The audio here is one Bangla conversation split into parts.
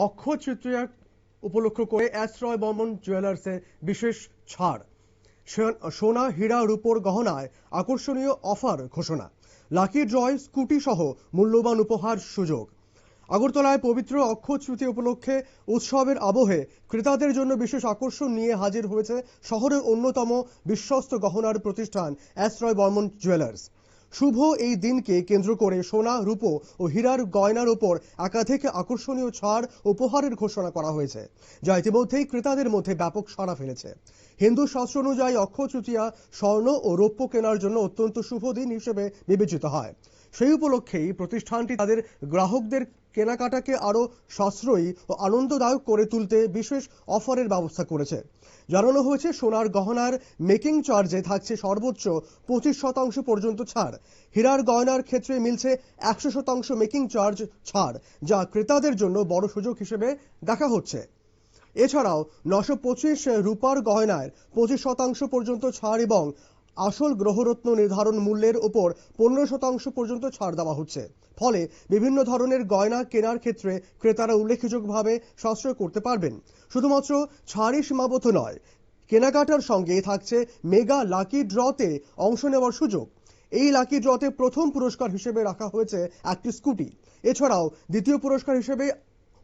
অক্ষয় তৃতীয়া উপলক্ষ করে এস রয় বর্মন জুয়েলার্সে বিশেষ ছাড়, সোনা হীরা রূপোর গহনায় আকর্ষণীয় অফার ঘোষণা, লাকি ড্রয় স্কুটি সহ মূল্যবান উপহার সুযোগ। আগরতলায় পবিত্র অক্ষয় তৃতীয়া উপলক্ষে উৎসবের আবহে ক্রেতাদের জন্য বিশেষ আকর্ষণ নিয়ে হাজির হয়েছে শহরের অন্যতম বিশ্বস্ত গহনার প্রতিষ্ঠান এস রয় বর্মন জুয়েলার্স। শুভ এই দিনকে কেন্দ্র করে সোনা রূপো ও হীরার গয়নার উপর একাধিক আকর্ষণীয় ছাড় উপহারের ঘোষণা করা হয়েছে, যা ইতিমধ্যেই ক্রেতাদের মধ্যে ব্যাপক সাড়া ফেলেছে। হিন্দু শাস্ত্র অনুযায়ী অক্ষয় তৃতীয়া স্বর্ণ ও রৌপ্য কেনার জন্য অত্যন্ত শুভ দিন হিসেবে বিবেচিত হয়। সেই উপলক্ষেই প্রতিষ্ঠানটি তাদের গ্রাহকদের কেনাকাটাকে আরো সাশ্রয়ী ও আনন্দদায়ক করে তুলতে বিশেষ অফারের ব্যবস্থা করেছে। জানানো হয়েছে সোনার গহনার মেকিং চার্জে থাকছে সর্বোচ্চ 25% পর্যন্ত ছাড়। হীরার গয়নার ক্ষেত্রে মিলছে 100% মেকিং চার্জ ছাড়, যা ক্রেতাদের জন্য বড় সুযোগ হিসেবে দেখা হচ্ছে। এছাড়াও 925 রূপার গয়নায় 25% পর্যন্ত ছাড় এবং আসল গ্রহরত্ন নির্ধারণ মূল্যের উপর 15% পর্যন্ত ছাড় দেওয়া হচ্ছে। ফলে বিভিন্ন ধরনের গয়না কেনার ক্ষেত্রে ক্রেতারা উল্লেখযোগ্যভাবে সাশ্রয় করতে পারবেন। শুধুমাত্র ছাড়ই সীমাবদ্ধ নয়, কেনাকাটার সঙ্গে থাকছে মেগা লাকি ড্রতে অংশ নেওয়ার সুযোগ। এই লাকি ড্রতে প্রথম পুরস্কার হিসেবে রাখা হয়েছে একটি স্কুটি। এছাড়াও দ্বিতীয় পুরস্কার হিসেবে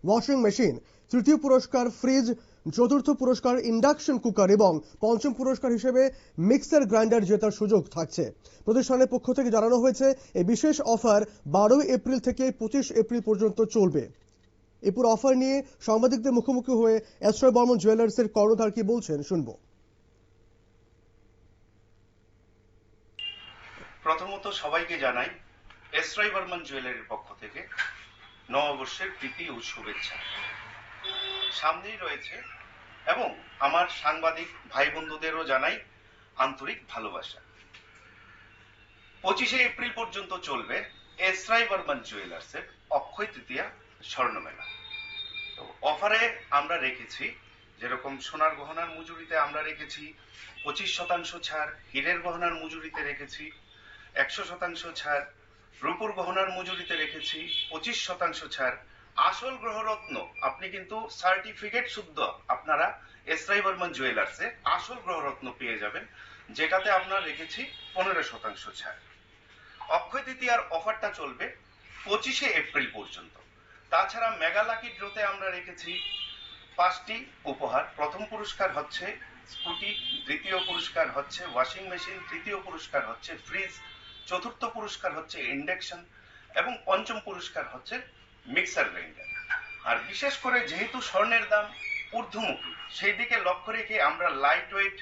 ওয়াশিং মেশিন, তৃতীয় পুরস্কার ফ্রিজ, চতুর্থ পুরস্কার ইন্ডাকশন কুকার এবং পঞ্চম পুরস্কার হিসেবে মিক্সার গ্রাইন্ডার জেতার সুযোগ থাকছে। প্রতিষ্ঠানের পক্ষ থেকে জানানো হয়েছে এই বিশেষ অফার 12 এপ্রিল থেকে 25 এপ্রিল পর্যন্ত চলবে। এই পুরো অফার নিয়ে সাংবাদিকদের মুখোমুখি হয়ে এস রয় বর্মন জুয়েলার্সের কর্ণধার কি বলছেন শুনবো। প্রথমত সবাইকে জানাই এস রয় বর্মন জুয়েলারির পক্ষ থেকে নববর্ষের প্রীতি ও শুভেচ্ছা। সামনেই রয়েছে এবং আমার সাংবাদিক ভাই বন্ধুদেরও জানাই আন্তরিক ভালোবাসা। 25 এপ্রিল পর্যন্ত চলবে এস রয় বর্মন জুয়েলার্সের অক্ষয় তৃতীয়া স্বর্ণমেলা। তো অফারে আমরা রেখেছি যেরকম সোনার গহনার মজুরিতে আমরা রেখেছি 25% ছাড়, হীরের গহনার মজুরিতে রেখেছি 100% ছাড়, রূপুর গহনার মজুরিতে রেখেছি 25% ছাড়। আসল গ্রহরত্ন আপনি কিন্তু সার্টিফিকেট শুদ্ধ আপনারা এস রয় বর্মন জুয়েলার্সে আসল গ্রহরত্ন পেয়ে যাবেন, যেটাতে আমরা রেখেছি 15% ছাড়। অক্ষয় তৃতীয়ার অফারটা চলবে 25 এপ্রিল পর্যন্ত। তাছাড়া মেগা লাকি ড্রতে আমরা রেখেছি 5টি উপহার। প্রথম পুরস্কার হচ্ছে স্কুটি, দ্বিতীয় পুরস্কার হচ্ছে ওয়াশিং মেশিন, তৃতীয় পুরস্কার হচ্ছে ফ্রিজ, চতুর্থ পুরস্কার হচ্ছে ইন্ডাকশন এবং পঞ্চম পুরস্কার হচ্ছে মিক্সার গ্রাইন্ডার। আর বিশেষ করে যেহেতু স্বর্ণের দাম ঊর্ধ্বমুখী, সেই দিকে লক্ষ্য রেখে আমরা light weight,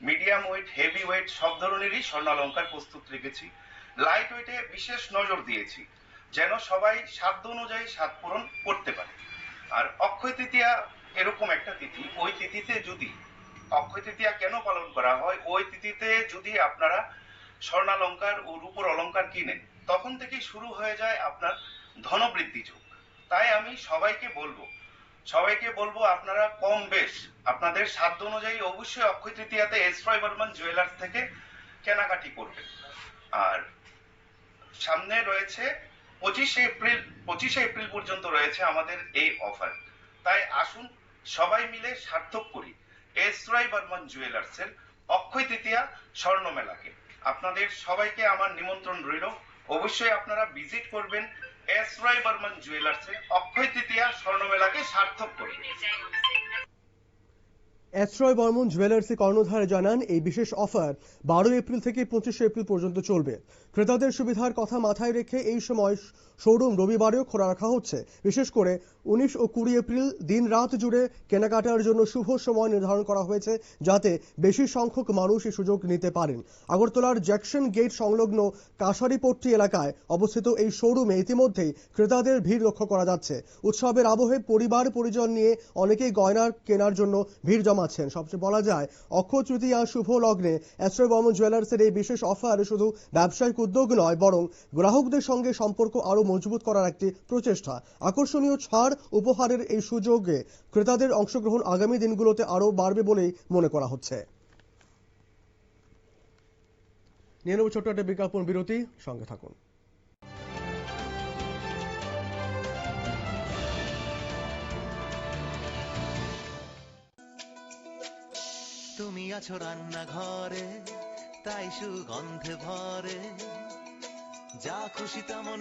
medium weight, heavy weight সব ধরনেরই স্বর্ণালঙ্কার প্রস্তুত রেখেছি। লাইট ওয়েটে বিশেষ নজর দিয়েছি যেন সবাই সাধ্য অনুযায়ী স্বাদ পূরণ করতে পারে। আর অক্ষয় তৃতীয়া এরকম একটা তিথি, ওই তিথিতে যদি অক্ষয় তৃতীয়া কেন পালন করা হয়, ওই তিথিতে যদি আপনারা স্বর্ণালঙ্কার ও রূপোর অলঙ্কার কিনেন, তখন থেকেই শুরু হয়ে যায় আপনার ধনবৃদ্ধি যোগ। তাই আমি সবাইকে বলবো আপনারা কম বেশ আপনাদের সাধ্য অনুযায়ী অবশ্যই অক্ষয় তৃতীয়াতে এস রয় বর্মন জুয়েলার্স থেকে কেনাকাটি করবেন। আর সামনে রয়েছে 25 এপ্রিল পর্যন্ত রয়েছে আমাদের এই অফার। তাই আসুন সবাই মিলে সার্থক করি এস রয় বর্মন জুয়েলার্সের অক্ষয় তৃতীয়া স্বর্ণ মেলাকে। আপনাদের সবাইকে আমার নিমন্ত্রণ রইল, অবশ্যই আপনারা ভিজিট করবেন এস রয় বর্মন জুয়েলার্সের অক্ষয় তৃতীয়া স্বর্ণ মেলাকে সার্থক করবেন। এস রয় বর্মন জুয়েলার্সের কর্ণধার জানান এই বিশেষ অফার 12 এপ্রিল থেকে 25 এপ্রিল পর্যন্ত চলবে। ক্রেতাদের সুবিধার কথা মাথায় রেখে এই সময় শোরুম রবিবারেও খোলা রাখা হচ্ছে। বিশেষ করে 19 ও 20 এপ্রিল দিন রাত জুড়ে কেনাকাটার জন্য শুভ সময় নির্ধারণ করা হয়েছে, যাতে বেশি সংখ্যক মানুষ এই সুযোগ নিতে পারেন। আগরতলার জ্যাকসন গেট সংলগ্ন কাশারিপট্টি এলাকায় অবস্থিত এই শোরুমে ইতিমধ্যেই ক্রেতাদের ভিড় লক্ষ্য করা যাচ্ছে। উৎসবের আবহে পরিবার পরিজন নিয়ে অনেকেই গয়না কেনার জন্য ভিড় জমাচ্ছেন। সবচেয়ে বলা যায় অক্ষয় তৃতীয়া শুভ লগ্নে এস রয় বর্মন জুয়েলার্সের এই বিশেষ অফার শুধু ব্যবসায়িক উদ্যোগ নয়, বরং গ্রাহকদের সঙ্গে সম্পর্ক আরো মজবুত করার একটি প্রচেষ্টা। আকর্ষণীয় ছাড় উপহারের এই সুযোগে ক্রেতাদের অংশগ্রহণ আগামী দিনগুলোতে আরো বাড়বে বলেই মনে করা হচ্ছে। নিয়ে নেব ছোট্ট একটা বিজ্ঞাপন বিরতি, সঙ্গে থাকুন। তুমি আছো রান্নাঘরে, তাই সুগন্ধে ভরে, যা খুশি তেমন